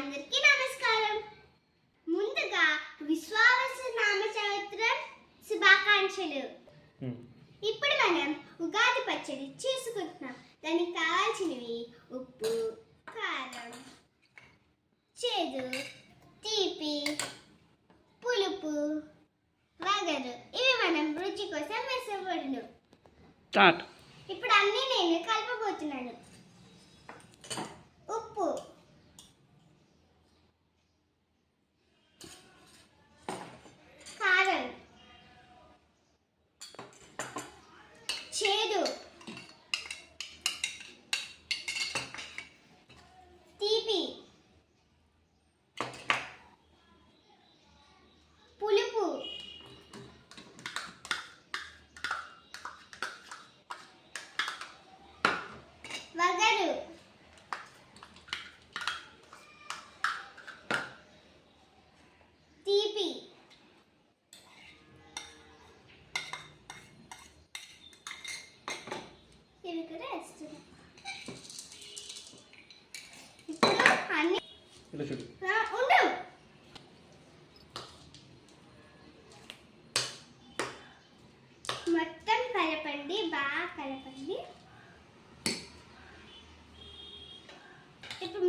అందరికీ నమస్కారం. ముందుగా విశ్వావస నామ సంవత్సరం శుభాకాంక్షలు. ఇప్పుడు మనం ఉగాది పచ్చడి చేసుకుంటున్నాం. దానికి కావాల్సినవి ఉప్పు, కారం, చేదు, తీపి, పులుపు, వగరు. ఇవి మనం రుచి కోసం వేసబడును. ఇప్పుడు అన్నీ నేను కలపబోతున్నాను. ఉప్పు, కారం, చేదు, తీపి, పులుపు, వగరు, తీపి, ఇవి కూడా వేస్తున్నాం. ఇప్పుడు అన్ని ఉండు. మొత్తం కలపండి, బాగా కలపండి. ఇప్పుడు